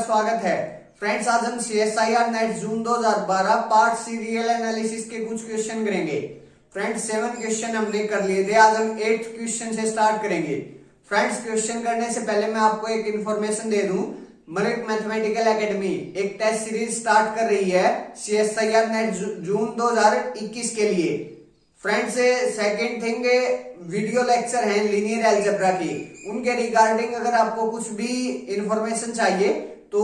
स्वागत है। फ्रेंड्स, आज हम CSIR नेट जून 2012 पार्ट सी रियल एनालिसिस के कुछ क्वेश्चन करेंगे। फ्रेंड्स, 7 क्वेश्चन हमने कर लिए थे, आज हम 8th क्वेश्चन से स्टार्ट करेंगे। फ्रेंड्स, क्वेश्चन करने से पहले मैं आपको एक इन्फॉर्मेशन दे दूं। मलिक मैथमेटिकल एकेडमी एक टेस्ट सीरीज स्टार्ट कर रही है CSIR नेट जून 2021 के लिए। Friends, second thing, video lecture हैं लीनियर अलजेब्रा की, उनके रिगार्डिंग अगर आपको कुछ भी इंफॉर्मेशन चाहिए तो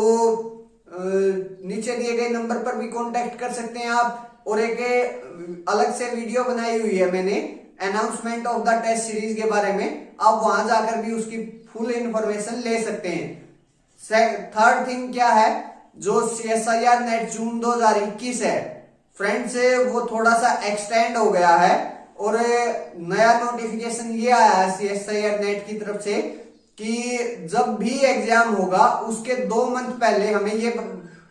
नीचे दिए गए नंबर पर भी कांटेक्ट कर सकते हैं आप। और एक अलग से वीडियो बनाई हुई है मैंने announcement of the test series के बारे में, आप वहां जाकर भी उसकी फुल इंफॉर्मेशन ले सकते हैं। थर्ड थिंग क्या है, जो CSIR नेट जून 2021 है फ्रेंड्स, वो थोड़ा सा एक्सटेंड हो गया है और नया नोटिफिकेशन ये आया है CSIR नेट की तरफ से कि जब भी एग्जाम होगा उसके 2 मंथ पहले हमें ये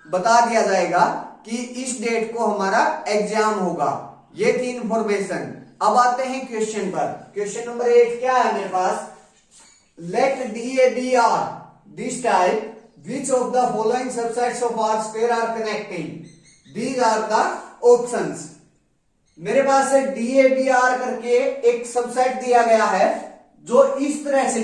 बता दिया जाएगा कि इस डेट को हमारा एग्जाम होगा। ये थी इंफॉर्मेशन। अब आते हैं क्वेश्चन पर। क्वेश्चन नंबर 8 क्या है मेरे पास, let DABR this type which of the following subsets of R square are connecting? These are the options। मेरे पास DABR करके एक सबसेट दिया गया है जो इस तरह से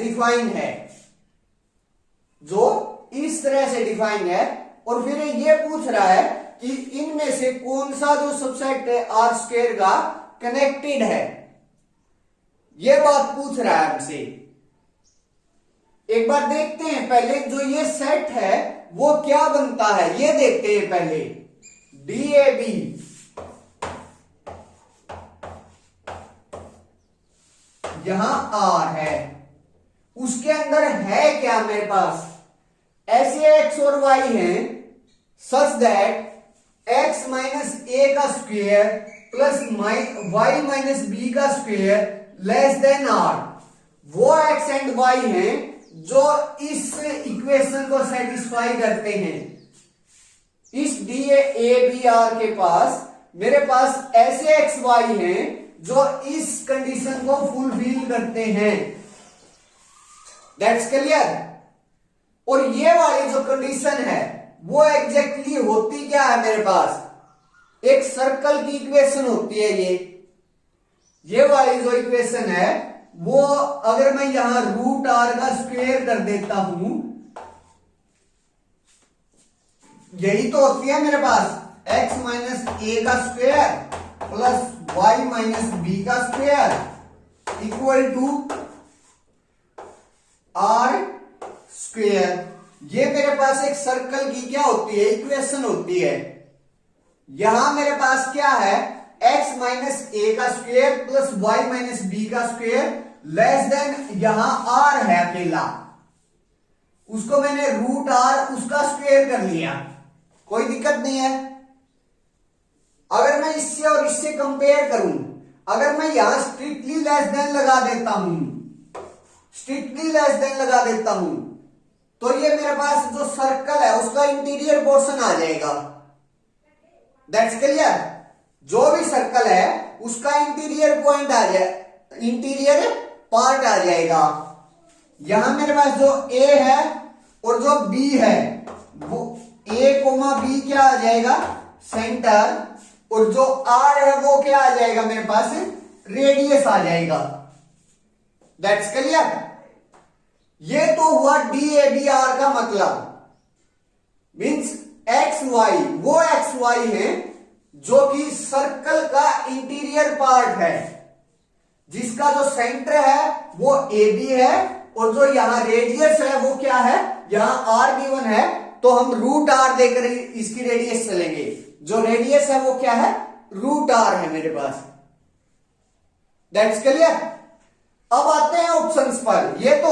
डिफाइन है, और फिर ये पूछ रहा है कि इनमें से कौन सा जो सबसेट है R स्क्वायर का कनेक्टेड है, ये बात पूछ रहा है हमसे। एक बार देखते हैं पहले जो ये सेट है वो क्या बनता है, ये देखते हैं पहले। DAB यहां R है, उसके अंदर है क्या मेरे पास, ऐसे x और y हैं सच दैट x माइनस a का square plus y minus b का स्क्वायर लेस देन r। वो x एंड y हैं जो इस इक्वेशन को सेटिस्फाई करते हैं। इस DABR के पास मेरे पास ऐसे x y हैं जो इस कंडीशन को फुलफिल करते हैं। That's clear. और ये वाली जो कंडीशन है वो एग्जैक्टली होती क्या है, मेरे पास एक सर्कल की इक्वेशन होती है। ये वाली जो इक्वेशन है वो अगर मैं यहां रूट r का स्क्वायर कर देता हूं, यही तो होती है मेरे पास x माइनस a का square plus y minus b का square equal to r square. ये मेरे पास एक सर्कल की क्या होती है, इक्वेशन होती है। यहां मेरे पास क्या है, x माइनस a का square plus y minus b का स्क्वायर लेस देन यहां r है अकेला, उसको मैंने रूट r उसका स्क्वायर कर लिया, कोई दिक्कत नहीं है। अगर मैं इससे और इससे कंपेयर करूं, अगर मैं यहां स्ट्रिक्टली लेस देन लगा देता हूं तो ये मेरे पास जो सर्कल है उसका इंटीरियर पोर्शन आ जाएगा। That's clear. जो भी सर्कल है उसका इंटीरियर पॉइंट आ जाए, इंटीरियर पार्ट आ जाएगा। यहां मेरे पास जो A है और जो B है वो A, B क्या आ जाएगा, सेंटर, और जो R है वो क्या आ जाएगा मेरे पास, रेडियस आ जाएगा। That's clear. ये तो हुआ DABR का मतलब, मींस XY, वो XY है जो कि सर्कल का इंटीरियर पार्ट है, जिसका जो सेंटर है वो AB है और जो यहां रेडियस है वो क्या है, यहां R गिवन है तो हम रूट R देकर इसकी रेडियस चलेंगे। जो रेडियस है वो क्या है, रूट R है मेरे पास। That's clear. अब आते हैं ऑप्शंस पर। ये तो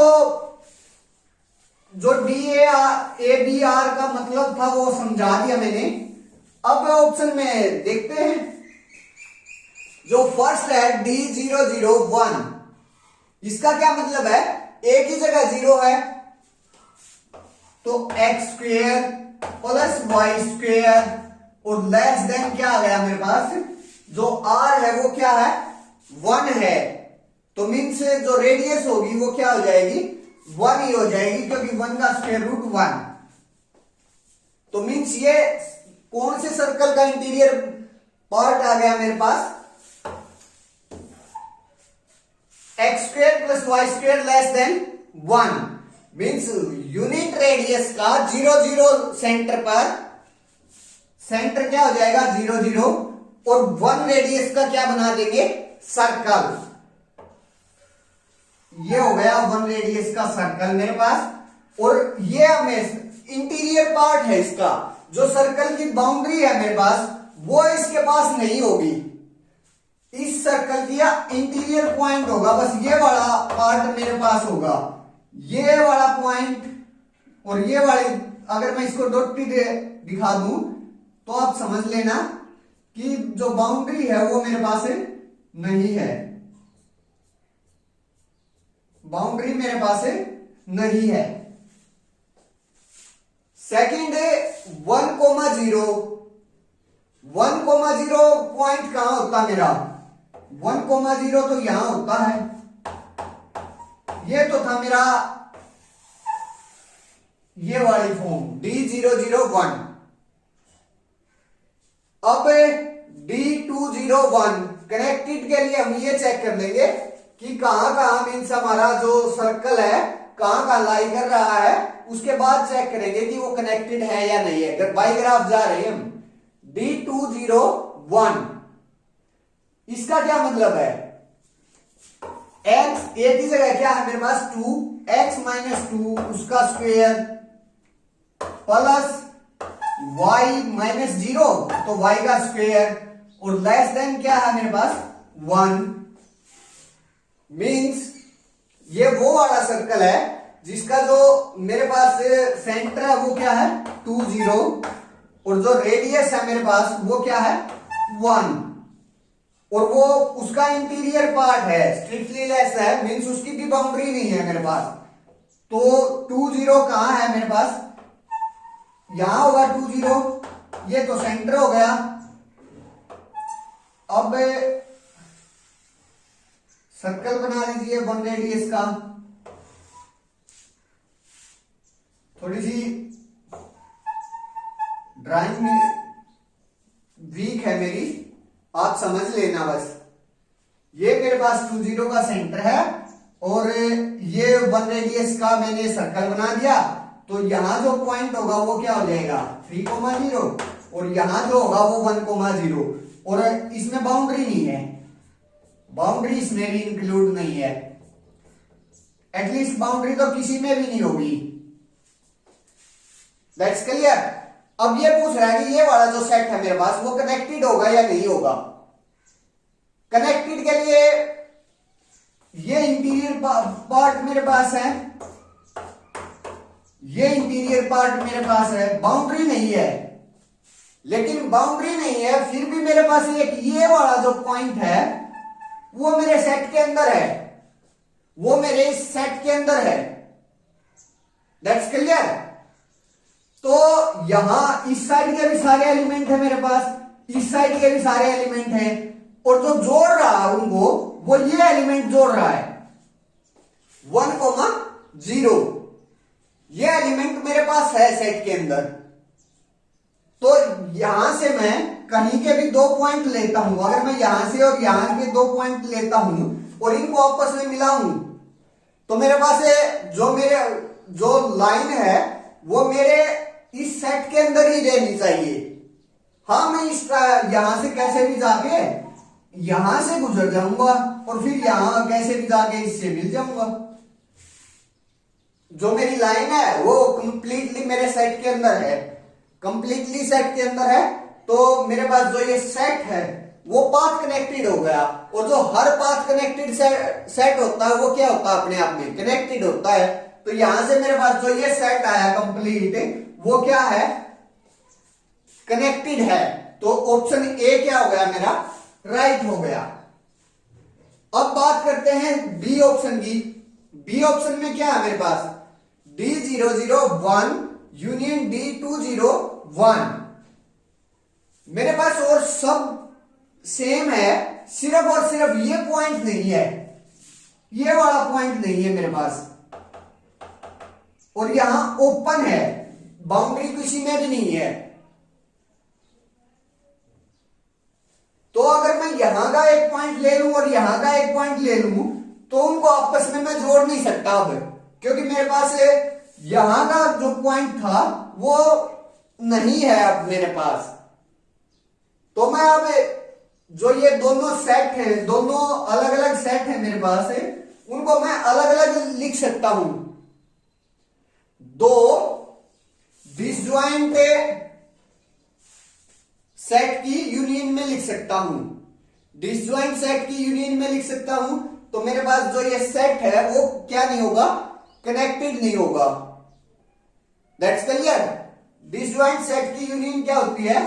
जो DABR का मतलब था वो समझा दिया मैंने। अब ऑप्शन में देखते हैं। जो फर्स्ट है D001, इसका क्या मतलब है, एक ही जगह 0 है तो x square plus y square और लेस देन क्या आ गया मेरे पास, जो r है वो क्या है, 1 है, तो मीन्स जो रेडियस होगी वो क्या हो जाएगी, 1 ही हो जाएगी, क्योंकि 1 का स्क्वायर रूट 1। तो मीन्स ये कौन से सर्कल का इंटीरियर पार्ट आ गया मेरे पास, X square plus Y square less than 1, means unit radius का 0 0 सेंटर पर, सेंटर क्या हो जाएगा 0 0, और 1 रेडियस का क्या बना देंगे सर्कल। ये हो गया 1 रेडियस का सर्कल मेरे पास, और ये हमें इंटीरियर पार्ट है इसका, जो सर्कल की बाउंड्री है मेरे पास वो इसके पास नहीं होगी, इस सर्कल की इंटीरियर पॉइंट होगा, बस ये वाला पार्ट मेरे पास होगा, ये वाला पॉइंट और ये वाली, अगर मैं इसको डॉटेड दिखा दूं तो आप समझ लेना कि जो बाउंड्री है वो मेरे पास नहीं है, बाउंड्री मेरे पास नहीं है। सेकंड है 1,0, 1,0 पॉइंट कहां होता मेरा, 1,0 तो यहां होता है, ये तो था मेरा ये वाली फॉर्म D001। अब D201 कनेक्टेड के लिए हम ये चेक कर लेंगे कि कहां कहां मीन्स हमारा जो सर्कल है कहां कहां लाई कर रहा है, उसके बाद चेक करेंगे कि वो कनेक्टेड है या नहीं है। बाई ग्राफ जा रहे हैं हम। D201 इसका क्या मतलब है, x एक ही जगह क्या है मेरे पास 2, x माइनस 2 उसका स्क्वायर प्लस y माइनस 0 तो y का स्क्वायर, और लेस देन क्या है मेरे पास 1, मीन्स ये वो वाला सर्कल है जिसका जो मेरे पास सेंटर है वो क्या है 2 0, और जो रेडियस है मेरे पास वो क्या है 1, और वो उसका इंटीरियर पार्ट है स्ट्रिक्टली लेस है, मीन्स उसकी भी बाउंड्री नहीं है मेरे पास। तो 2 0 कहां है मेरे पास, यहां होगा 2 0, ये तो सेंटर हो गया। अब सर्कल बना लीजिए 1 रेडियस का, थोड़ी सी ड्राइंग वीक है मेरी, आप समझ लेना बस। ये मेरे पास 2 0 का सेंटर है और ये 1 रेडियस का मैंने सर्कल बना दिया, तो यहां जो पॉइंट होगा वो क्या हो जाएगा 3,0, और यहां जो होगा वो 1,0, और इसमें बाउंड्री नहीं है, बाउंड्री इसमें भी इंक्लूड नहीं है, एटलीस्ट बाउंड्री तो किसी में भी नहीं होगी। That's clear. अब ये पूछ रहा है कि ये वाला जो सेट है मेरे पास वो कनेक्टेड होगा या नहीं होगा। कनेक्टेड के लिए ये इंटीरियर पार्ट मेरे पास है, ये इंटीरियर पार्ट मेरे पास है, बाउंड्री नहीं है, लेकिन बाउंड्री नहीं है फिर भी मेरे पास एक ये वाला जो पॉइंट है वो मेरे सेट के अंदर है, वो मेरे इस सेट के अंदर है। That's clear. तो यहां इस साइड के भी सारे एलिमेंट है मेरे पास, इस साइड के भी सारे एलिमेंट है, और जो जोड़ रहा है उनको वो ये एलिमेंट जोड़ रहा है 1,0, ये एलिमेंट मेरे पास है सेट के अंदर। तो यहां से मैं कहीं के भी 2 पॉइंट लेता हूं, अगर मैं यहां से और यहां के 2 पॉइंट लेता हूं और इनको आपस में मिलाऊं तो मेरे पास जो लाइन है वो मेरे इस सेट के अंदर ही रहनी चाहिए। हाँ, मैं इसका यहां से कैसे भी जाके यहां से गुजर जाऊंगा और फिर यहां कैसे भी जाके इससे मिल जाऊंगा। जो मेरी लाइन है वो कंप्लीटली मेरे सेट के अंदर है, कंप्लीटली सेट के अंदर है, तो मेरे पास जो ये सेट है वो पाथ कनेक्टेड हो गया, और जो हर पाथ कनेक्टेड सेट होता है वो क्या होता है अपने आप में कनेक्टेड होता है। तो यहां से मेरे पास जो ये सेट आया कंप्लीट वो क्या है कनेक्टेड है, तो ऑप्शन ए क्या हो गया मेरा राइट हो गया। अब बात करते हैं बी ऑप्शन की। बी ऑप्शन में क्या है मेरे पास D001 यूनियन D201, मेरे पास और सब सेम है, सिर्फ और सिर्फ ये पॉइंट नहीं है, ये वाला पॉइंट नहीं है मेरे पास, और यहां ओपन है बाउंड्री किसी में भी नहीं है। तो अगर मैं यहां का एक पॉइंट ले लूं और यहां का एक पॉइंट ले लूं तो उनको आपस में मैं जोड़ नहीं सकता अब, क्योंकि मेरे पास यहां का जो पॉइंट था वो नहीं है अब मेरे पास। तो मैं अब जो ये दोनों सेट है, दोनों अलग अलग सेट है मेरे पास उनको मैं अलग अलग लिख सकता हूं। दो डिसजॉइंट सेट की यूनियन में लिख सकता हूं, डिसजॉइंट सेट की यूनियन में लिख सकता हूं। तो मेरे पास जो ये सेट है वो क्या नहीं होगा, कनेक्टेड नहीं होगा। That's clear. डिसजॉइंट सेट की यूनियन क्या होती है,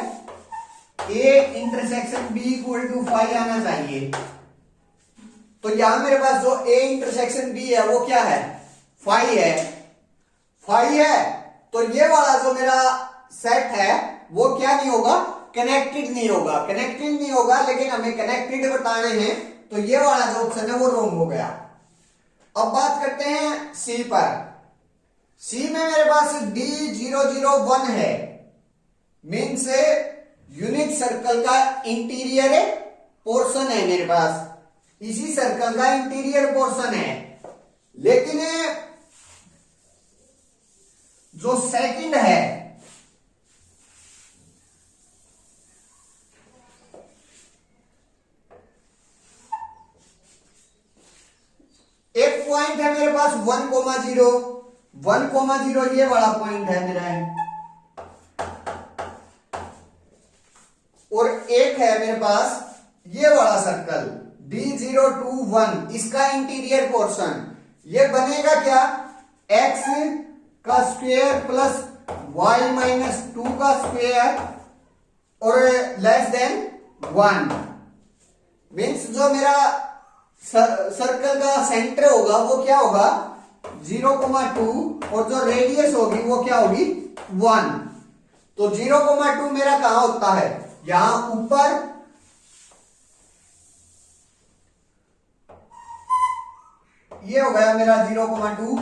a intersection b equal to five आना चाहिए। तो यहां मेरे पास जो ए इंटरसेक्शन बी है वो क्या है, फाइव है, फाइव है। तो ये वाला जो मेरा सेट है वो क्या नहीं होगा, कनेक्टेड नहीं होगा, कनेक्टेड नहीं होगा। लेकिन हमें कनेक्टेड बताने हैं तो ये वाला जो ऑप्शन है वो रॉन्ग हो गया। अब बात करते हैं सी पर। सी में मेरे पास D001 है, मीन्स यूनिट सर्कल का इंटीरियर पोर्शन है मेरे पास, इसी सर्कल का इंटीरियर पोर्शन है। लेकिन जो सेकंड है, एक पॉइंट है मेरे पास 1,0, 1,0 ये वाला पॉइंट है मेरा और एक है मेरे पास ये वाला सर्कल D021, इसका इंटीरियर पोर्शन। ये बनेगा क्या, x का स्क्वायर प्लस y माइनस 2 का स्क्वायर और लेस देन 1। मीन्स जो मेरा सर्कल का सेंटर होगा वो क्या होगा 0,2 और जो रेडियस होगी वो क्या होगी 1। तो 0,2 मेरा कहां होता है, यहां ऊपर, ये हो गया मेरा 0,2।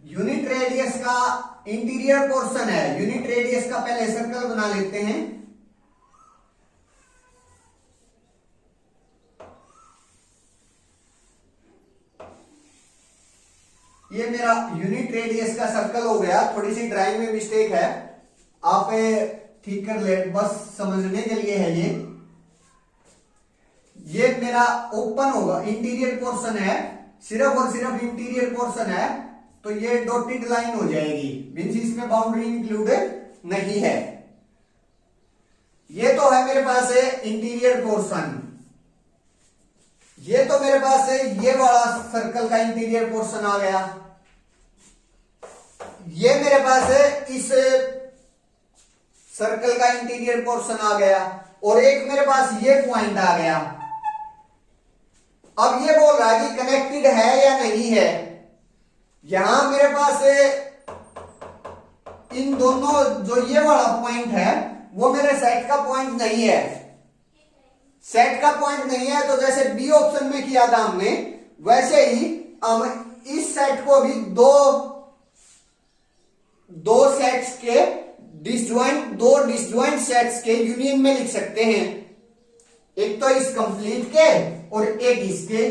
यूनिट रेडियस का इंटीरियर पोर्शन है, यूनिट रेडियस का पहले सर्कल बना लेते हैं। ये मेरा यूनिट रेडियस का सर्कल हो गया। थोड़ी सी ड्राइंग में मिस्टेक है, आप ठीक कर ले, बस समझने के लिए है। ये मेरा ओपन होगा, इंटीरियर पोर्शन है, सिर्फ और सिर्फ इंटीरियर पोर्शन है। तो ये डॉटेड लाइन हो जाएगी, मींस इसमें बाउंड्री इंक्लूडेड नहीं है। ये तो है मेरे पास इंटीरियर पोर्शन। ये तो मेरे पास ये वाला सर्कल का इंटीरियर पोर्शन आ गया। ये मेरे पास इस सर्कल का इंटीरियर पोर्शन आ गया और एक मेरे पास ये पॉइंट आ गया। अब ये बोल रहा है कि कनेक्टेड है या नहीं है। यहां मेरे पास इन दोनों, जो ये वाला पॉइंट है वो मेरे सेट का पॉइंट नहीं है, सेट का पॉइंट नहीं है। तो जैसे बी ऑप्शन में किया था हमने, वैसे ही हम इस सेट को भी दो सेट्स के दो डिसजॉइंट सेट्स के यूनियन में लिख सकते हैं। एक तो इस कंप्लीट के और एक इसके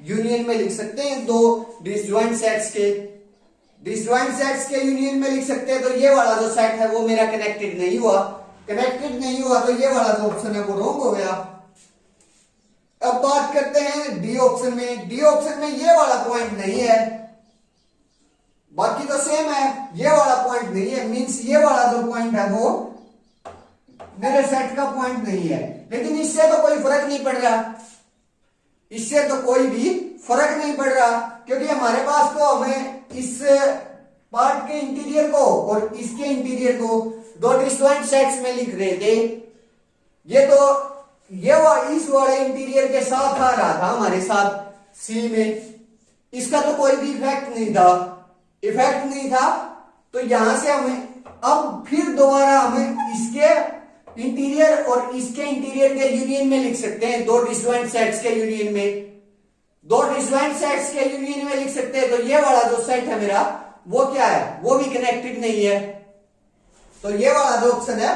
यूनियन में लिख सकते हैं। दो डिसजॉइंट सेट्स के यूनियन में लिख सकते हैं। तो ये वाला जो सेट है वो मेरा कनेक्टेड नहीं हुआ, कनेक्टेड नहीं हुआ तो ये वाला जो ऑप्शन है वो रॉन्ग हो गया। अब बात करते हैं डी ऑप्शन में। डी ऑप्शन में ये वाला पॉइंट नहीं है, बाकी तो सेम है। ये वाला पॉइंट नहीं है, मींस ये वाला जो पॉइंट है वो मेरे सेट का पॉइंट नहीं है। लेकिन इससे तो कोई फर्क नहीं पड़ रहा, इससे तो कोई भी फर्क नहीं पड़ रहा, क्योंकि हमारे पास तो हमें इस पार्ट के इंटीरियर को और इसके इंटीरियर को दो डिस्जॉइंट सेट्स में लिख रहे थे। ये तो इस वाले इंटीरियर के साथ आ रहा था हमारे साथ सी में, इसका तो कोई भी इफेक्ट नहीं था। तो यहां से हमें अब फिर दोबारा हमें इसके इंटीरियर और इसके इंटीरियर के यूनियन में लिख सकते हैं, दो डिसजॉइंट सेट्स के यूनियन में, दो डिसजॉइंट सेट्स के यूनियन में लिख सकते हैं। तो ये वाला जो सेट है मेरा वो क्या है, वो भी कनेक्टेड नहीं है। तो ये वाला जो ऑप्शन है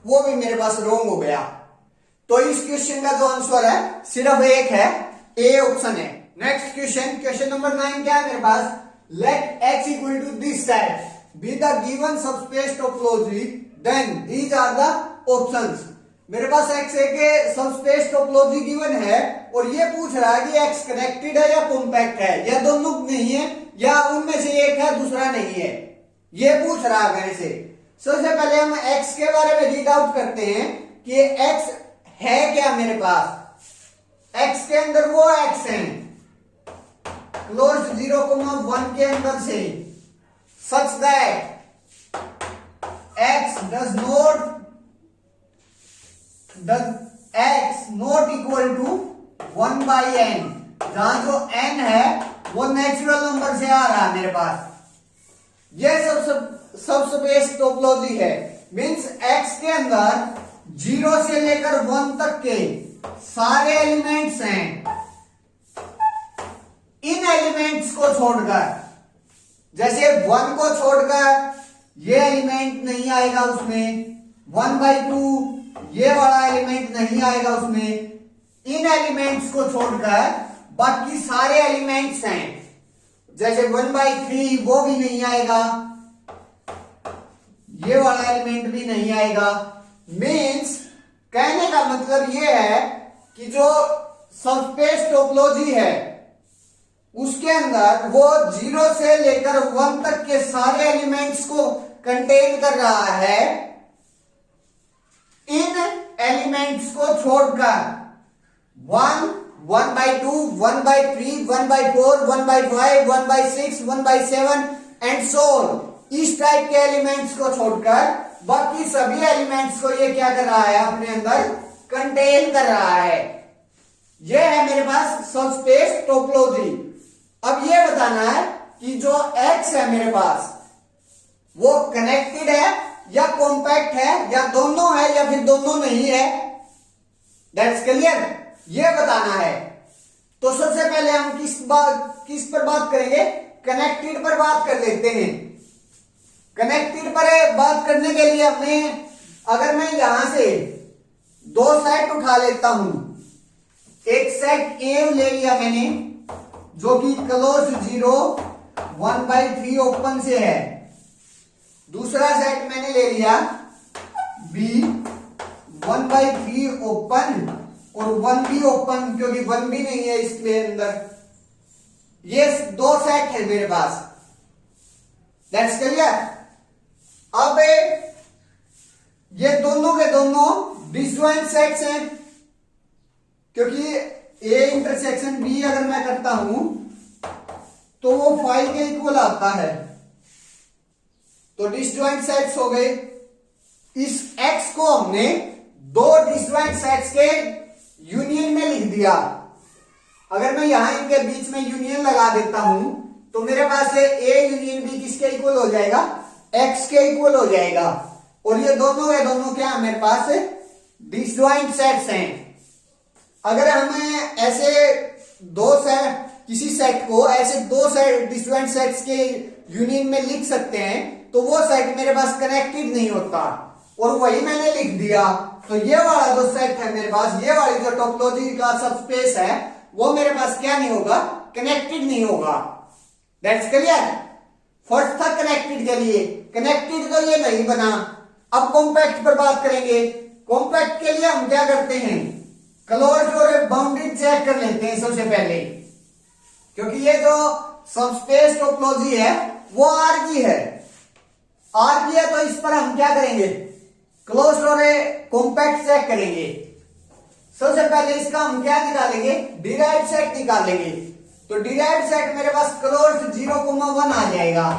वो भी मेरे पास रॉन्ग हो गया। तो इस क्वेश्चन का जो आंसर है सिर्फ एक है, ए ऑप्शन है। नेक्स्ट क्वेश्चन, क्वेश्चन नंबर 9 क्या है मेरे पास, let x equal to this set be the given subspace topology then these are the options. मेरे पास x के सबस्पेस टोपोलॉजी गिवन है और ये पूछ रहा है कि x कनेक्टेड है या कॉम्पैक्ट है, या दोनों नहीं है, या उनमें से एक है दूसरा नहीं है, ये पूछ रहा है मेरे से। सबसे पहले हम x के बारे में रीड आउट करते हैं कि x है क्या मेरे पास। x के अंदर वो x है क्लोज 0,1 के अंदर से, such that x not equal to 1/n, जहां जो n है वो नेचुरल नंबर से आ रहा है मेरे पास। ये सबस्पेस टोपोलॉजी है, मींस x के अंदर 0 से लेकर 1 तक के सारे एलिमेंट्स हैं। इन एलिमेंट्स को छोड़कर, जैसे 1 को छोड़कर ये एलिमेंट नहीं आएगा उसमें, 1/2 ये वाला एलिमेंट नहीं आएगा उसमें। इन एलिमेंट्स को छोड़कर बाकी सारे एलिमेंट्स हैं, जैसे 1/3 वो भी नहीं आएगा, ये वाला एलिमेंट भी नहीं आएगा। मीन्स कहने का मतलब ये है कि जो सबस्पेस टोपोलॉजी है उसके अंदर वो 0 से लेकर 1 तक के सारे एलिमेंट्स को कंटेन कर रहा है। इन एलिमेंट्स को छोड़कर 1, 1/2, 1/3, 1/4, 1/5, 1/6, 1/7 एंड सो ऑन, इस टाइप के एलिमेंट्स को छोड़कर बाकी सभी एलिमेंट्स को ये क्या कर रहा है, अपने अंदर कंटेन कर रहा है। ये है मेरे पास सबस्पेस टोपोलॉजी। अब ये बताना है कि जो x है मेरे पास वो कनेक्टेड है या कॉम्पैक्ट है, या दोनों है या फिर दोनों नहीं है। दैट्स क्लियर, ये बताना है। तो सबसे पहले हम किस पर बात करेंगे, कनेक्टेड पर बात कर लेते हैं। कनेक्टेड पर बात करने के लिए हमें, अगर मैं यहां से 2 सेट उठा लेता हूं, एक सेट ए ले लिया मैंने जो कि क्लोज 0 1/3 ओपन से है, दूसरा सेट मैंने ले लिया बी 1/3 ओपन और 1 भी ओपन, क्योंकि 1 भी नहीं है इसके अंदर। ये 2 सेट है मेरे पास। That's clear. अब ये दोनों के दोनों डिसजॉइंट सेट्स हैं, क्योंकि ए इंटरसेक्शन बी अगर मैं करता हूं तो वो 5 के इक्वल आता है। तो डिसजॉइंट सेट्स हो गए। इस x को हमने 2 डिसजॉइंट सेट्स के यूनियन में लिख दिया। अगर मैं यहां इनके बीच में यूनियन लगा देता हूं तो मेरे पास ए यूनियन बी किसके इक्वल हो जाएगा, x के इक्वल हो जाएगा। और ये दोनों के दोनों क्या मेरे पास डिसजॉइंट सेट्स हैं। अगर हमें ऐसे किसी सेट को ऐसे 2 सेट डिसजॉइंट सेट्स के यूनियन में लिख सकते हैं, तो वो सेट मेरे पास कनेक्टेड नहीं होता, और वही मैंने लिख दिया। तो ये वाला जो सेट है मेरे पास, ये वाली जो टोपोलॉजी का सबस्पेस है, वो मेरे पास क्या नहीं होगा, कनेक्टेड नहीं होगा। That's clear. फर्स्ट था कनेक्टेड के लिए, कनेक्टेड तो ये नहीं बना। अब कॉम्पैक्ट पर बात करेंगे। कॉम्पैक्ट के लिए हम क्या करते हैं, क्लोज्ड और बाउंडेड चेक कर लेते हैं सबसे पहले, क्योंकि ये जो सबस्पेस टोपोलॉजी है वो आर की है। आर की है तो इस पर हम क्या करेंगे, क्लोज्ड और कॉम्पैक्ट चेक करेंगे। सबसे पहले इसका हम क्या निकालेंगे, डिराइव्ड सेट निकालेंगे। तो डिराइव्ड सेट मेरे पास क्लोज्ड 0,1 आ जाएगा,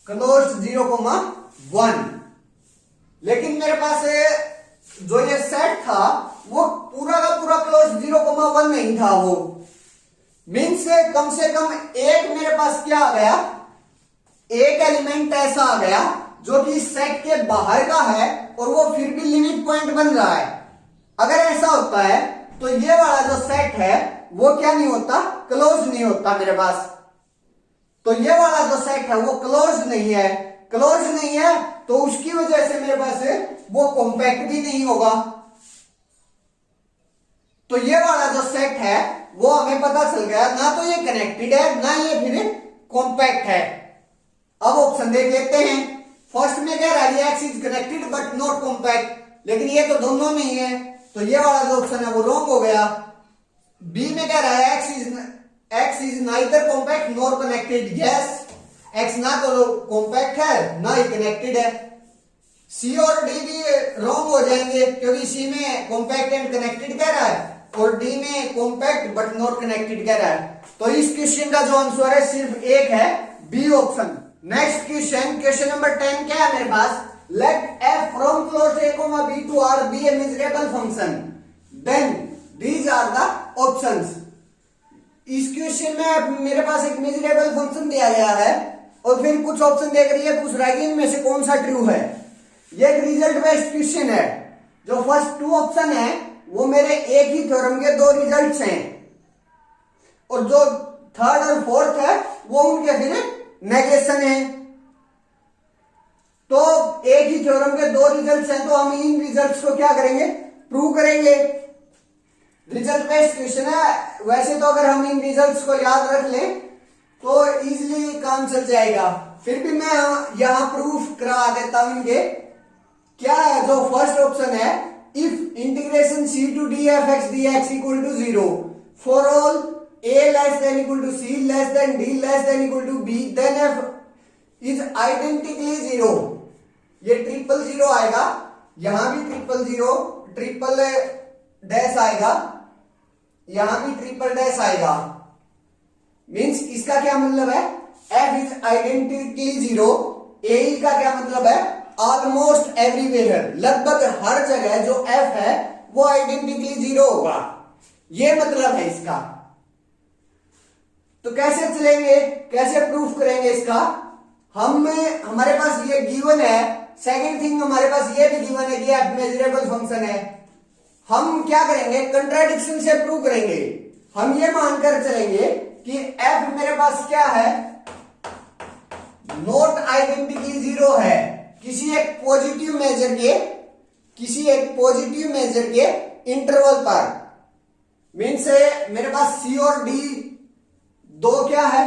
क्लोज्ड 0,1। लेकिन मेरे पास जो ये सेट था वो पूरा का पूरा क्लोज्ड 0,1 नहीं था। वो मीन्स से कम एक मेरे पास क्या आ गया, एक एलिमेंट ऐसा आ गया जो कि सेट के बाहर का है और वो फिर भी लिमिट पॉइंट बन रहा है। अगर ऐसा होता है तो ये वाला जो सेट है वो क्या नहीं होता, क्लोज नहीं होता मेरे पास। तो ये वाला जो सेट है वो क्लोज नहीं है, क्लोज नहीं है तो उसकी वजह से मेरे पास वो कॉम्पैक्ट भी नहीं होगा। तो ये वाला जो सेट है वो हमें पता चल गया, ना तो ये कनेक्टेड है ना ये फिर कॉम्पैक्ट है। अब ऑप्शन देख लेते हैं। फर्स्ट में कह रहा है x is connected but not compact, लेकिन ये तो दोनों में ही है, तो ये वाला जो ऑप्शन है वो रॉन्ग हो गया। बी में कह रहा है x is neither compact nor connected, yes x ना तो कॉम्पैक्ट है ना ही कनेक्टेड है। सी और डी भी रॉन्ग हो जाएंगे क्योंकि सी में कॉम्पैक्ट एंड कनेक्टेड कह रहा है और डी में कॉम्पैक्ट बट नॉट कनेक्टेड कह रहा है। तो इस क्वेश्चन का जो आंसर है सिर्फ एक है, B option. Next question, question number 10 क्या है मेरे पास, let F from closed A comma B to R be a measurable function, then these are the options. इस क्वेश्चन में मेरे पास एक मेजरेबल फंक्शन दिया गया है और फिर कुछ ऑप्शन देकर ये पूछ रहा है कि इनमें से कौन सा ट्रू है। ये एक रिजल्ट बेस्ड क्वेश्चन है। जो फर्स्ट टू ऑप्शन है वो मेरे एक ही थ्योरम के दो रिजल्ट्स हैं और जो थर्ड और फोर्थ है वो उनके फिर नेगेशन है। तो एक ही थ्योरम के दो रिजल्ट्स हैं तो हम इन रिजल्ट्स को क्या करेंगे, प्रूव करेंगे। रिजल्ट बेस्ड क्वेश्चन है, वैसे तो अगर हम इन रिजल्ट्स को याद रख लें तो इजीली काम चल जाएगा। फिर भी मैं यहां प्रूफ करा देता हूं इनके। क्या है जो फर्स्ट ऑप्शन है, if integration c to d f x d x equal to 0 for all a less than equal to c less than d less than equal to b then f is identically 0। ये triple zero आएगा, यहां भी triple zero, triple dash आएगा, यहां भी triple dash आएगा। Means इसका क्या मतलब है, f इज आइडेंटिकली 0। ए का क्या मतलब है, ऑलमोस्ट एवरीवेयर, लगभग हर जगह जो f है वो आइडेंटिकली 0 होगा, ये मतलब है इसका। तो कैसे चलेंगे, कैसे प्रूफ करेंगे इसका, हमारे पास ये गिवन है। सेकंड थिंग हमारे पास ये भी गिवन है कि एफ मेजरेबल फंक्शन है। हम क्या करेंगे, कंट्राडिक्शन से प्रूव करेंगे। हम ये मानकर चलेंगे कि एफ मेरे पास क्या है, नॉट आइडेंटिकली 0 है किसी एक पॉजिटिव मेजर के इंटरवल पर। मीन्स मेरे पास सी और डी दो क्या है,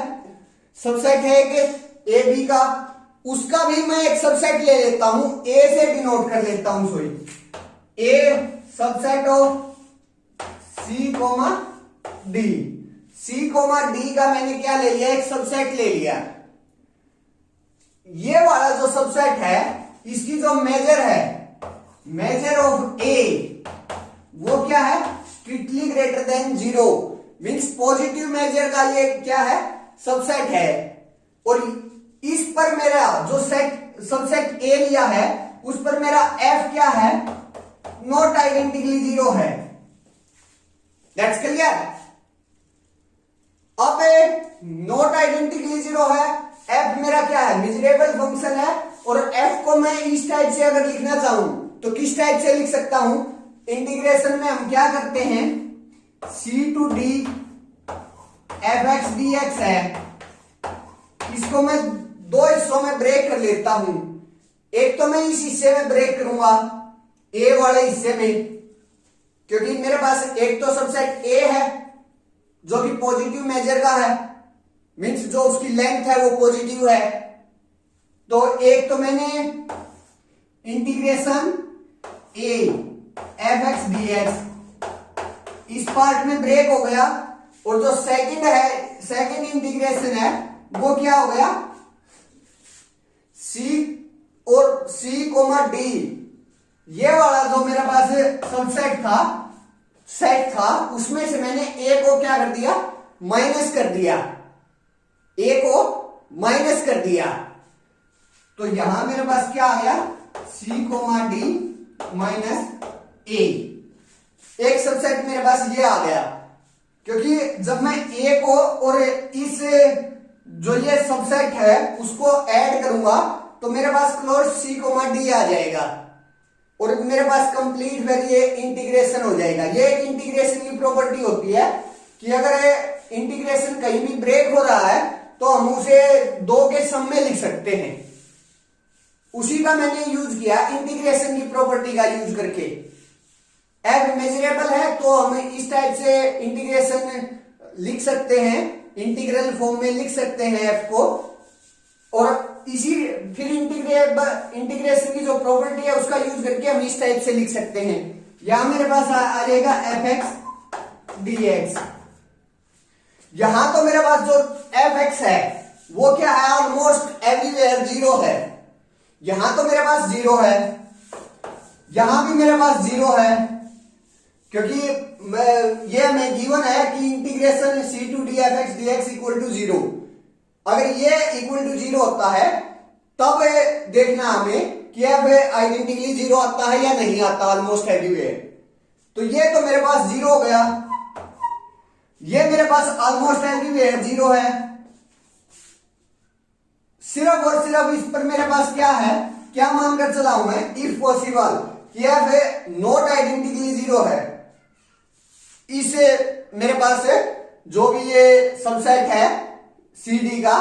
सबसेट है कि ए बी का, उसका भी मैं एक सबसेट ले लेता हूं, ए से डिनोट कर लेता हूं। Sorry, a subset of c comma d, c comma d का मैंने क्या ले लिया, एक सबसेट ले लिया। ये वाला जो सबसेट है इसकी जो मेजर है, मेजर ऑफ ए वो क्या है, strictly greater than 0। Means positive measure का ये क्या है, सबसेट है। और इस पर मेरा जो सेट सबसेट ए लिया है उस पर मेरा एफ क्या है, नॉट आइडेंटिकली 0 है। That's clear. अब नॉट आइडेंटिकली 0 है, एफ मेरा क्या है, मेजरेबल फंक्शन है। और एफ को मैं इस टाइप से अगर लिखना चाहूं तो किस टाइप से लिख सकता हूं, इंटीग्रेशन में हम क्या करते हैं, c to d f x d x है, इसको मैं दो हिस्सों में ब्रेक कर लेता हूं। एक तो मैं इस हिस्से में ब्रेक करूंगा, ए वाले हिस्से में, क्योंकि मेरे पास एक तो सबसेट ए है जो कि पॉजिटिव मेजर का है, मीन्स जो उसकी लेंथ है वो पॉजिटिव है। तो एक तो मैंने integration A F x d x इस पार्ट में ब्रेक हो गया, और जो सेकंड है, सेकंड इंटीग्रेशन है वो क्या हो गया, सी और सी कोमा डी, ये वाला जो मेरे पास सबसेट था, सेट था, उसमें से मैंने ए को क्या कर दिया, माइनस कर दिया, ए को माइनस कर दिया। तो यहां मेरे पास क्या आ गया, सी कोमा डी माइनस ए। एक सबसेट मेरे पास ये आ गया, क्योंकि जब मैं ए को और इस जो ये सबसेट है उसको ऐड करूंगा तो मेरे पास क्लोज सी कोमा डी आ जाएगा और मेरे पास कंप्लीट फिर ये इंटीग्रेशन हो जाएगा। ये एक इंटीग्रेशन की प्रॉपर्टी होती है कि अगर इंटीग्रेशन कहीं भी ब्रेक हो रहा है तो हम उसे दो के सम में लिख सकते हैं। उसी का मैंने यूज किया इंटीग्रेशन की प्रॉपर्टी का यूज करके। एफ मेजरेबल है तो हम इस टाइप से इंटीग्रेशन लिख सकते हैं, इंटीग्रल फॉर्म में लिख सकते हैं एफ को। और इसी फिर इंटीग्रेशन की जो प्रॉपर्टी है उसका यूज करके हम इस टाइप से लिख सकते हैं। यहां मेरे पास आ जाएगा एफ एक्स डी एक्स। यहां तो मेरे पास जो एफ एक्स है वो क्या है, ऑलमोस्ट एवरीवेयर जीरो है। यहां तो मेरे पास जीरो है, यहां भी मेरे पास जीरो है, क्योंकि ये हमें गिवन है कि integration c to d f x d x equal to zero. अगर ये इक्वल टू जीरो होता है तब देखना हमें कि एफ आइडेंटिकली जीरो आता है या नहीं आता, ऑलमोस्ट एवरीवेयर। तो ये तो मेरे पास जीरो हो गया, ये मेरे पास ऑलमोस्ट एवरीवेयर जीरो है। सिर्फ और सिर्फ इस पर मेरे पास क्या है, क्या मानकर चला हूं मैं, इफ पॉसिबल कि एफ नॉट आइडेंटिकली जीरो है। इसे मेरे पास जो भी ये सबसेट है सी डी का,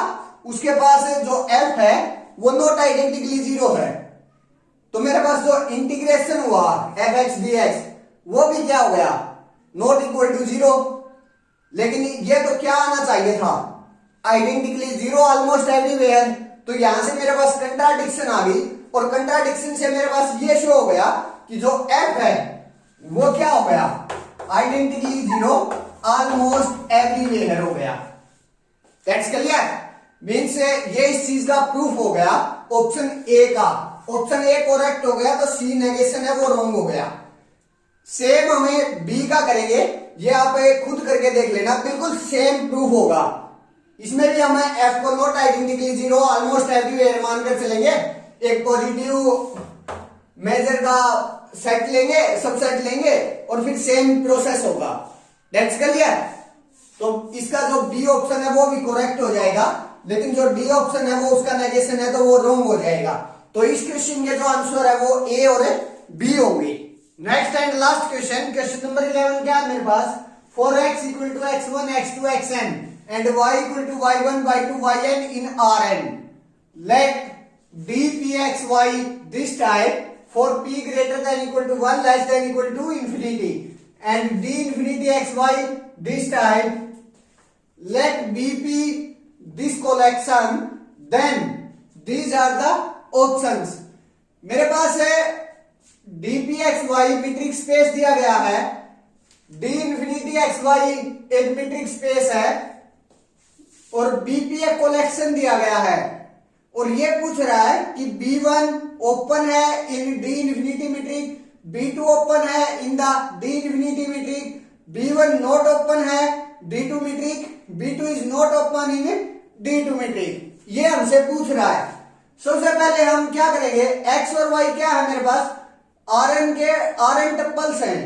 उसके पास जो एफ है वो नॉट आइडेंटिकली जीरो है। तो मेरे पास जो इंटीग्रेशन हुआ एफ एक्स डी एक्स वो भी क्या हो गया, नॉट इक्वल टू जीरो। लेकिन ये तो क्या आना चाहिए था, आइडेंटिकली जीरो ऑलमोस्ट एवरीवेयर। तो यहां से मेरे पास कंट्राडिक्शन आ गई, और कंट्राडिक्शन से मेरे पास ये शो हो गया कि जो एफ है वो क्या हो गया, आइडेंटिकली जीरो ऑलमोस्ट एवरीवेयर हो गया। That's clear. मीन्स ये इस चीज का प्रूफ हो गया ऑप्शन ए का। ऑप्शन ए करेक्ट हो गया तो सी नेगेशन है वो रॉन्ग हो गया। सेम हमें बी का करेंगे, ये आप खुद करके देख लेना, बिल्कुल सेम प्रूफ होगा। इसमें भी हमें एफ को not identically zero almost everywhere मानकर चलेंगे। एक पॉजिटिव मेजर का सेट लेंगे, सबसेट लेंगे, और फिर सेम प्रोसेस होगा। That's clear. तो इसका जो बी ऑप्शन है वो भी करेक्ट हो जाएगा, लेकिन जो डी ऑप्शन है वो उसका नेगेशन है तो वो रॉन्ग हो जाएगा। तो इस क्वेश्चन के जो आंसर है वो ए और बी होंगे। Next and last question, question number 11 क्या है मेरे पास, for X equal to x1 x2 xn and y equal to y1 y2 yn in Rn, let dpxy this type for p greater than equal to 1 less than equal to infinity and d infinity xy this type, let bp this collection, then these are the options। मेरे पास है dpxy metric space दिया गया है, d infinity xy एक metric space है, और bp एक collection दिया गया है। और ये पूछ रहा है कि B1 ओपन है in D infinity metric, B2 open है in the D infinity metric, B1 not open है D2 metric, B2 is not open in D2 metric. ये हमसे पूछ रहा है। सबसे पहले हम क्या करेंगे, X और Y क्या है मेरे पास, Rn टप्पल्स हैं।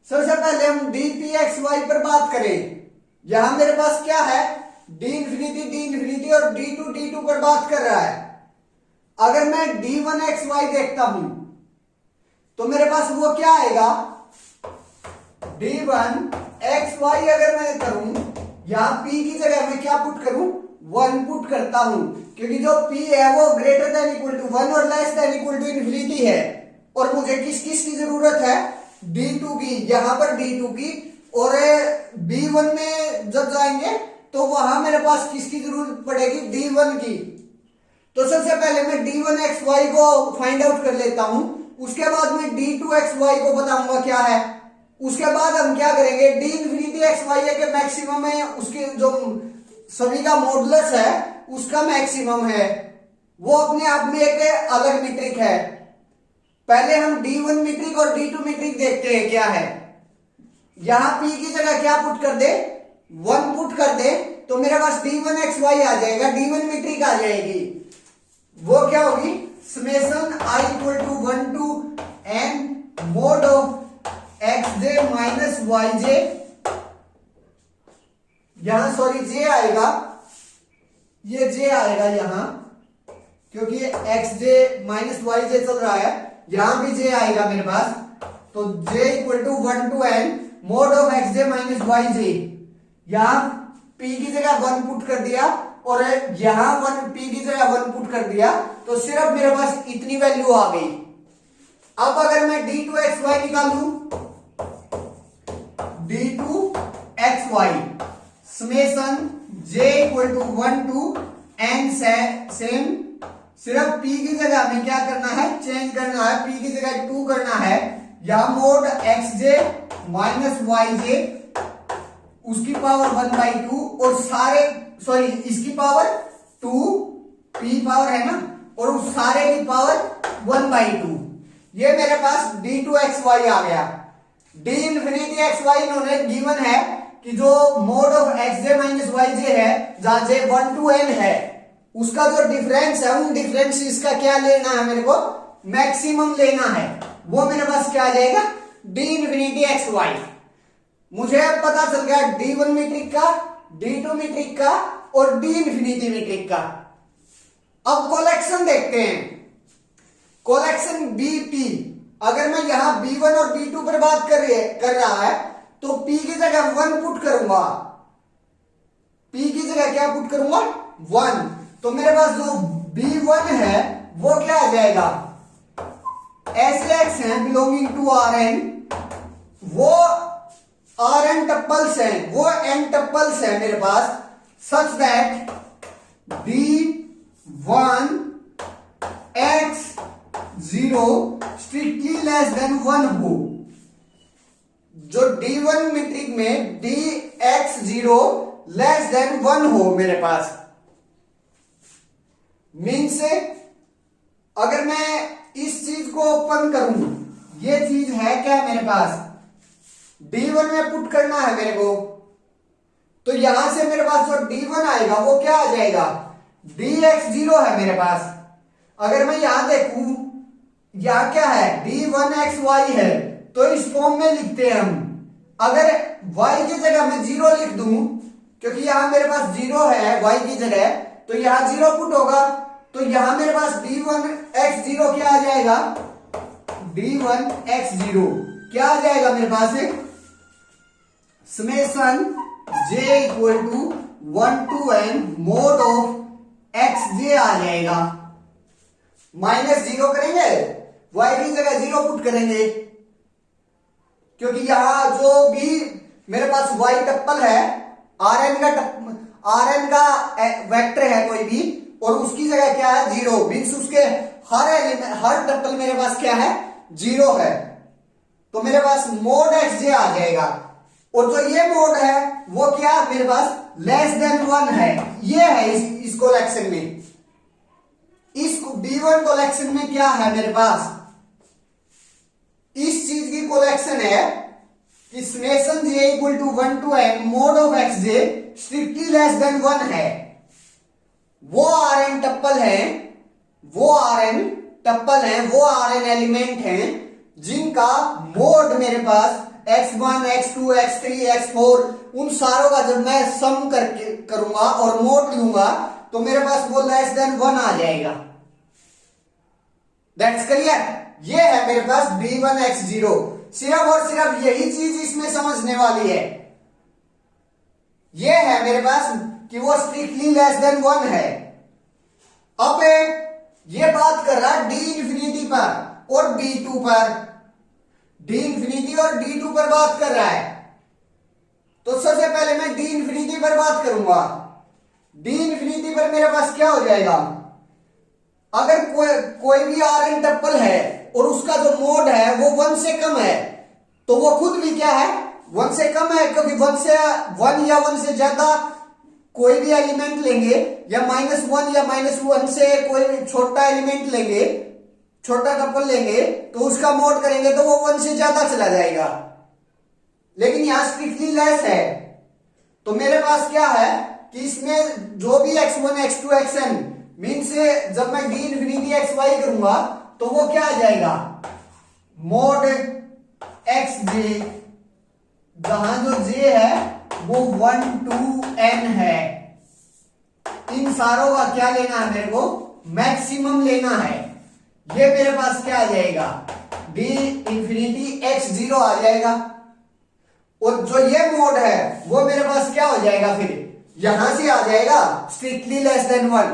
सबसे पहले हम dpxy पर बात करें। यहां मेरे पास क्या है, d इंफिनिटी और d2 पर बात कर रहा है। अगर मैं d1xy देखता हूं तो मेरे पास वो क्या आएगा, d1xy अगर मैं करूं, यहां p की जगह मैं क्या पुट करूं, 1 पुट करता हूं, क्योंकि जो p है वो ग्रेटर देन इक्वल टू 1 और less than equal to infinity है। और मुझे किस किस की जरूरत है, d2 की, यहां पर d2 की, और b1 में जब जाएंगे तो वहां मेरे पास किसकी जरूरत पड़ेगी, d1 की। तो सबसे पहले मैं d1xy को फाइंड आउट कर लेता हूं, उसके बाद मैं d2xy को बताऊंगा क्या है। उसके बाद हम क्या करेंगे, d इंफिनिटी xy के मैक्सिमम है, उसके जो सभी का मॉडुलस है उसका मैक्सिमम है, वो अपने आप में एक अलग मीट्रिक है। पहले हम d1 मीट्रिक और d2 मीट्रिक देखते हैं क्या है। यहां p की जगह क्या पुट कर दे, 1 पुट कर दे, तो मेरे पास d1xy आ जाएगा, d1 मीट्रिक आ जाएगी। वो क्या होगी, summation i equal to 1 to n mod of xj minus yj, यहां सॉरी j आएगा, ये j आएगा यहां, क्योंकि xj माइनस yj चल रहा है, यहां भी j आएगा मेरे पास। तो j equal to 1 to n mod of xj minus yj, यहां p की जगह 1 पुट कर दिया और यहां वन पी की जगह 1 पुट कर दिया तो सिर्फ मेरे पास इतनी वैल्यू आ गई। अब अगर मैं d2xy निकालू, d2xy summation j equal to 1 to n same, सिर्फ p की जगह में क्या करना है, चेंज करना है, p की जगह 2 करना है, या मोड xj माइनस yj उसकी पावर 1/2 और सारे सॉरी इसकी पावर 2 p पावर है ना, और उस सारे की पावर 1/2। ये मेरे पास d2xy आ गया। d इंफिनिटी xy इन्होंने गिवन है कि जो mode of xj minus yj है जहां j 1 to n है उसका जो डिफरेंस है उन डिफरेंसेस का क्या लेना है, मेरे को मैक्सिमम लेना है। वो मेरे पास क्या आ जाएगा, d इंफिनिटी xy। मुझे अब पता चल गया d1 मीट्रिक का, d2 मीट्रिक का और d इंफिनिटी मीट्रिक का। अब कोलेक्शन देखते हैं, कोलेक्शन bp। अगर मैं यहां b1 और b2 पर बात कर रहा है तो p की जगह 1 पुट करूंगा, p की जगह क्या पुट करूंगा 1, तो मेरे पास जो b1 है वो क्या आ जाएगा, ऐसे x है बिलोंगिंग टू Rn, वो Rn टप्पल्स हैं, वो n टप्पल्स हैं मेरे पास, such that d1 x0 strictly less than 1 हो। जो d1 मीट्रिक में dx0 लेस देन 1 हो मेरे पास, मीन से अगर मैं इस चीज को ओपन करूं, ये चीज है क्या मेरे पास, d1 में पुट करना है मेरे को, तो यहां से मेरे पास जो d1 आएगा वो क्या आ जाएगा, dx0 है मेरे पास। अगर मैं यहां देखूं, यहां क्या है d1xy है, तो इस फॉर्म में लिखते हैं हम। अगर y की जगह मैं 0 लिख दूं, क्योंकि यहां मेरे पास 0 है y की जगह, तो यहां 0 पुट होगा, तो यहां मेरे पास d1x0 क्या आ जाएगा, d1x0 क्या आ जाएगा मेरे पास, summation j equal to 1 to n mod of xj आ जाएगा। माइनस 0 करेंगे, y की जगह 0 पुट करेंगे, क्योंकि यहां जो भी मेरे पास y टप्पल है, Rn का वेक्टर है कोई भी, और उसकी जगह क्या है 0, मींस उसके हर टप्पल मेरे पास क्या है 0 है, तो मेरे पास मोड xj आ जाएगा। और जो ये मोड है वो क्या मेरे पास लेस देन 1 है, ये है इस कोलेक्शन में। इस b1 कोलेक्शन में क्या है मेरे पास, इस चीज की कोलेक्शन है कि summation j equal to 1 to n mod of xj strictly less than 1 है। वो Rn टप्पल है, वो Rn टप्पल है, वो Rn एलिमेंट हैं जिनका मोड मेरे पास x1 x2 x3 x4 उन सारों का जब मैं सम करके करूंगा और मोड लूंगा तो मेरे पास वो लेस देन 1 आ जाएगा। That's clear. ये है मेरे पास d1 x0। सिर्फ और सिर्फ यही चीज इसमें समझने वाली है, ये है मेरे पास कि वो स्ट्रिक्टली लेस देन 1 है। अब ये बात कर रहा है d इंफिनिटी पर और d2 पर, d इंफिनिटी और d2 पर बात कर रहा है, तो सबसे पहले मैं d इंफिनिटी पर बात करूंगा। d इंफिनिटी पर मेरे पास क्या हो जाएगा, अगर कोई भी Rn टप्पल है और उसका जो मोड है वो 1 से कम है, तो वो खुद भी क्या है 1 से कम है, क्योंकि 1 या 1 से ज्यादा कोई भी एलिमेंट लेंगे, या -1 या -1 से कोई छोटा एलिमेंट लेंगे, छोटा टप्पल लेंगे, तो उसका मोड करेंगे तो वो 1 से ज्यादा चला जाएगा। लेकिन यहां स्ट्रिक्टली लेस है, तो मेरे पास क्या है कि इसमें जो भी x1 x2 xn मीन से जब मैं d इंफिनिटी xy करूंगा तो वो क्या आ जाएगा मोड xj, जहां जो j है वो 1 to n है। इन सारों का क्या लेना है मेरे को, मैक्सिमम लेना है। ये मेरे पास क्या आ जाएगा d इंफिनिटी x0 आ जाएगा, और जो ये मोड है वो मेरे पास क्या हो जाएगा फिर यहां से आ जाएगा स्ट्रिक्टली लेस देन 1,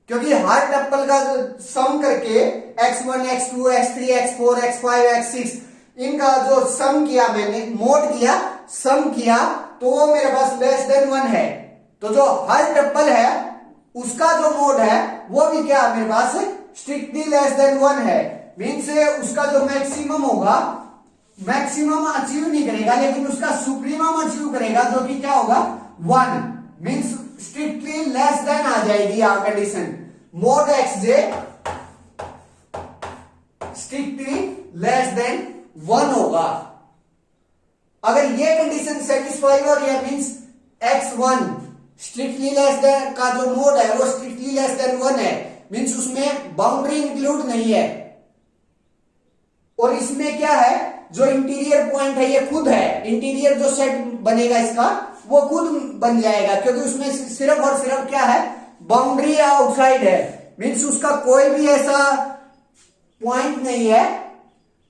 क्योंकि हर टप्पल का सम करके x1 x2 x3 x4 x5 x6 इनका जो सम किया, मैंने मोड किया, सम किया, तो वो मेरे पास लेस देन 1 है। तो जो हर टप्पल है उसका जो मोड है वो भी क्या मेरे पास स्ट्रिक्टली लेस देन 1 है। मीन्स उसका जो मैक्सिमम होगा, मैक्सिमम अचीव नहीं करेगा लेकिन उसका सुप्रीमम अचीव करेगा, जो कि क्या होगा 1। मीन्स स्ट्रिक्टली लेस देन आ जाएगी यहां condition, mode xj strictly less than 1 होगा। अगर ये कंडीशन सेटिस्फाई हो रही है, means x1 strictly less then का जो मोड है वो स्ट्रिक्टली लेस देन 1 है, मीन्स उसमें बाउंड्री इंक्लूड नहीं है, और इसमें क्या है, जो इंटीरियर पॉइंट है ये खुद है, इंटीरियर जो सेट बनेगा इसका वो खुद बन जाएगा, क्योंकि उसमें सिर्फ और सिर्फ क्या है, बाउंड्री आउटसाइड है। मीन्स उसका कोई भी ऐसा पॉइंट नहीं है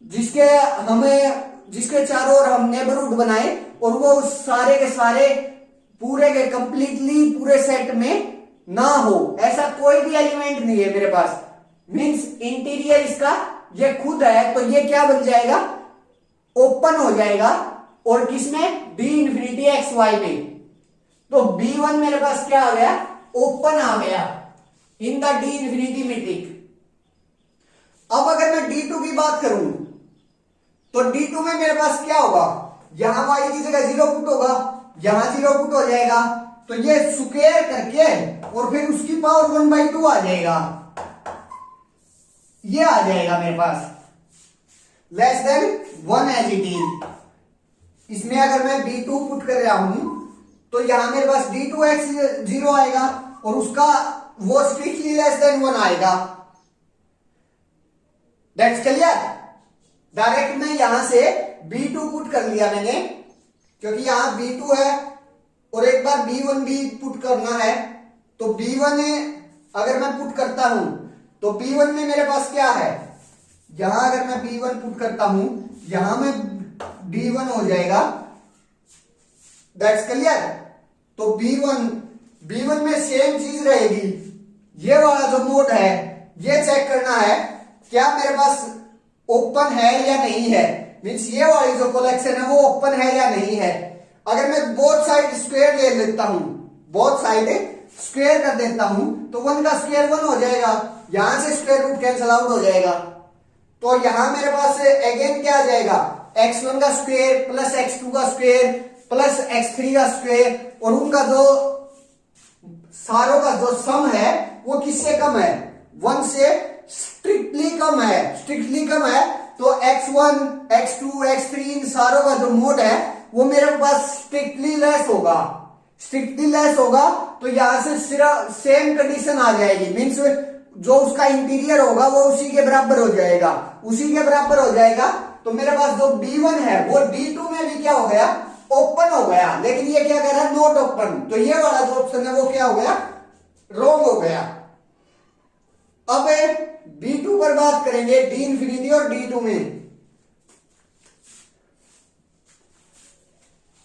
जिसके चारों ओर हम नेबरहुड बनाए और वो सारे के सारे पूरे के कंप्लीटली पूरे सेट में ना हो, ऐसा कोई भी एलिमेंट नहीं है मेरे पास। मीन्स इंटीरियर इसका ये खुद है, तो ये क्या बन जाएगा, ओपन हो जाएगा, और किसमें, डी इंफिनिटी एक्स वाई में। तो B1 मेरे पास क्या आ गया, ओपन आ गया in the D infinity metric. अब अगर मैं D2 की बात करूं तो D2 में मेरे पास क्या होगा, यहां y की जगह 0 पुट होगा, यहां 0 पुट हो जाएगा, तो ये स्क्वायर करके और फिर उसकी पावर 1/2 आ जाएगा, ये आ जाएगा मेरे पास less than 1 as it is. इसमें अगर मैं B2 पुट कर रहा हूं तो यहां मेरे पास D2x 0 आएगा और उसका वो स्ट्रिक्टली लेस देन 1 आएगा। That's clear. डायरेक्ट मैं यहां से B2 पुट कर लिया मैंने, क्योंकि यहां B2 है और एक बार B1 भी पुट करना है, तो B1 अगर मैं पुट करता हूं तो B1 में मेरे पास क्या है, यहां अगर मैं B1 पुट करता हूं यहां में D1 हो जाएगा। That's clear. तो B1 में सेम चीज रहेगी, ये वाला जो मोड है ये चेक करना है क्या मेरे पास ओपन है या नहीं है, मीन्स ये वाली जो कलेक्शन है वो ओपन है या नहीं है। अगर मैं बोथ साइड स्क्वायर ले लेता हूं, बोथ साइड स्क्वायर कर देता हूं, तो 1 का स्क्वायर 1 हो जाएगा, यहां से स्क्वायर रूट कैंसल आउट हो जाएगा। तो यहां मेरे पास अगेन क्या आ जाएगा, x1 का स्क्वायर प्लस x2 का स्क्वायर प्लस x3 का स्क्वायर, और उनका जो सारों का जो सम है वो किससे कम है, 1 से स्ट्रिक्टली कम है, स्ट्रिक्टली कम है। तो x1 x2 x3 इन सारों का जो मोड है वो मेरे पास स्ट्रिक्टली लेस होगा, स्ट्रिक्टली लेस होगा। तो यहां से सिर्फ सेम कंडीशन आ जाएगी, मीन्स जो उसका इंटीरियर होगा वो उसी के बराबर हो जाएगा, उसी के बराबर हो जाएगा। तो मेरे पास जो B1 है वो D2 में भी क्या हो गया, ओपन हो गया, लेकिन ये क्या कह रहा है, नॉट ओपन। तो ये वाला जो ऑप्शन है वो क्या हो गया, रॉन्ग हो गया। अब B2 पर बात करेंगे, डी इंफिनिटी और D2 में।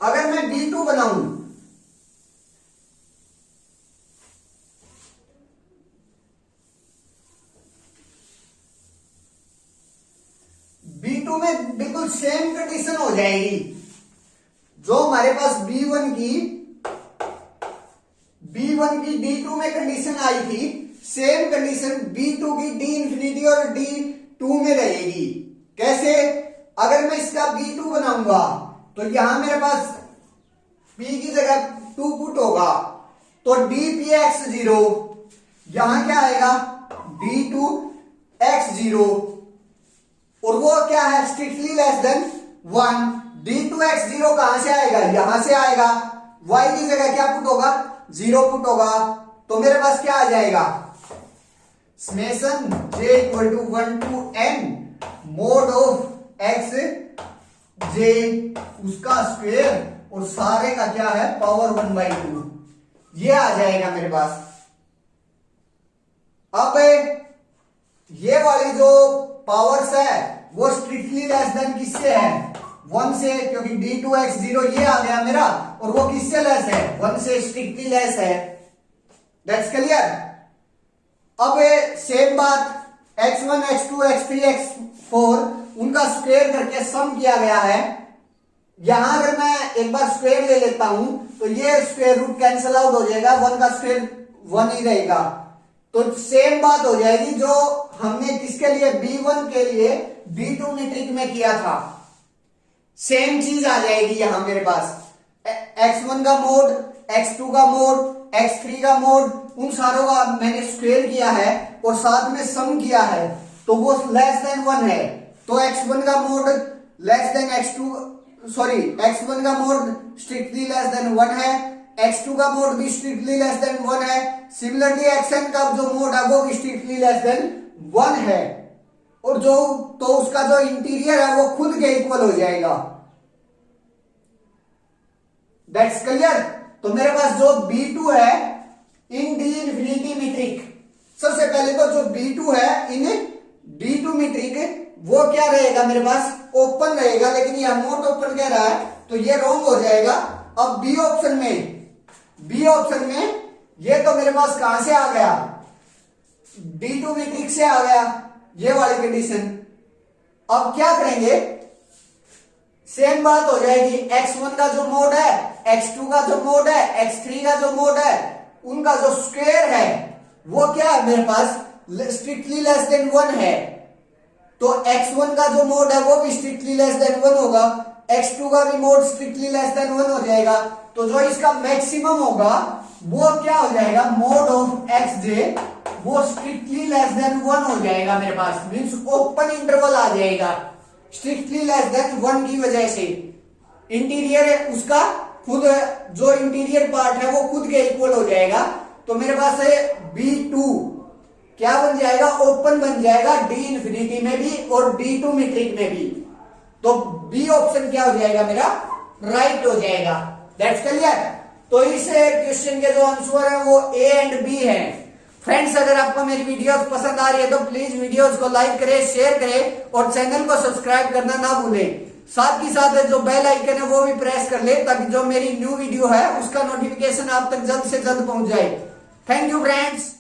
अगर मैं B2 बनाऊं B2 में बिल्कुल सेम कंडीशन हो जाएगी, जो हमारे पास B1 की D2 में कंडीशन आई थी, सेम कंडीशन B2 की डी इंफिनिटी और D2 में रहेगी। कैसे, अगर मैं इसका B2 बनाऊंगा तो यहां मेरे पास P की जगह 2 पुट होगा, तो dpx0 यहां क्या आएगा, d2x0, और वो क्या है, स्ट्रिक्टली लेस देन 1। d2x0 कहां से आएगा, यहां से आएगा, y की जगह क्या पुट होगा, 0 पुट होगा। तो मेरे पास क्या आ जाएगा, summation j equal to 1 to n mod of x j उसका स्क्वायर और सारे का क्या है, पावर 1/2, ये आ जाएगा मेरे पास। अब ये वाली जो पावर्स है वो स्ट्रिक्टली लेस देन किससे है, 1 से, क्योंकि d2x0 ये आ गया मेरा, और वो किससे लेस है, 1 से स्ट्रिक्टली लेस है। That's clear. अब सेम बात x1 x2 x3 x4 उनका स्क्वायर करके सम किया गया है। यहां अगर मैं एक बार स्क्वायर ले लेता हूं तो ये स्क्वायर रूट कैंसिल आउट हो जाएगा, 1 का स्क्वायर 1 ही रहेगा। तो सेम बात हो जाएगी जो हमने किसके लिए, b1 के लिए b2 मीट्रिक में किया था, सेम चीज आ जाएगी यहां मेरे पास। x1 का मोड, x2 का मोड, x3 का मोड, उन सारों का मैंने स्क्वायर किया है और साथ में सम किया है, तो वो लेस देन 1 है। तो x1 का mode less than x2, sorry x1 का मोड स्ट्रिक्टली लेस देन 1 है, x2 का मोड भी स्ट्रिक्टली लेस देन 1 है। सिमिलरली xn का जो मोड है वो स्ट्रिक्टली लेस देन 1 है, और जो तो उसका जो इंटीरियर है वो खुद के इक्वल हो जाएगा। That's clear. तो मेरे पास जो B2 है इन D इंफिनिटी मीट्रिक, सबसे पहले तो जो B2 है इन D2 मीट्रिक वो क्या रहेगा मेरे पास, ओपन रहेगा, लेकिन यह नॉट ओपन कह रहा है तो ये रॉन्ग हो जाएगा। अब बी ऑप्शन में ये तो मेरे पास कहां से आ गया, D2 मीट्रिक से आ गया, ये वाली कंडीशन। अब क्या करेंगे, सेम बात हो जाएगी, x1 का जो मोड है, x2 का जो मोड है, x3 का जो मोड है, उनका जो स्क्वायर है वो क्या है मेरे पास, स्ट्रिक्टली लेस देन 1 है। तो x1 का जो मोड है वो भी स्ट्रिक्टली लेस देन 1 होगा, x2 का भी मोड स्ट्रिक्टली लेस देन 1 हो जाएगा। तो जो इसका मैक्सिमम होगा वो क्या हो जाएगा, मोड ऑफ xj वो स्ट्रिक्टली लेस देन 1 हो जाएगा मेरे पास, मींस ओपन इंटरवल आ जाएगा स्ट्रिक्टली लेस देन 1 की वजह से। इंटीरियर उसका खुद, जो इंटीरियर पार्ट है वो खुद के इक्वल हो जाएगा। तो मेरे पास है B2 क्या बन जाएगा, ओपन बन जाएगा D इंफिनिटी में भी और D2 मीट्रिक में भी। तो B ऑप्शन क्या हो जाएगा मेरा, राइट हो जाएगा। That's clear. तो इस क्वेश्चन के जो आंसर है वो A एंड B है। फ्रेंड्स, अगर आपको मेरी वीडियोस पसंद आ रही है तो प्लीज वीडियोस को लाइक करें, शेयर करें और चैनल को सब्सक्राइब करना ना भूलें। साथ ही साथ जो बेल आइकन है वो भी प्रेस कर ले ताकि जो मेरी न्यू वीडियो है उसका नोटिफिकेशन आप तक जल्द से जल्द पहुंच जाए। Thank you friends.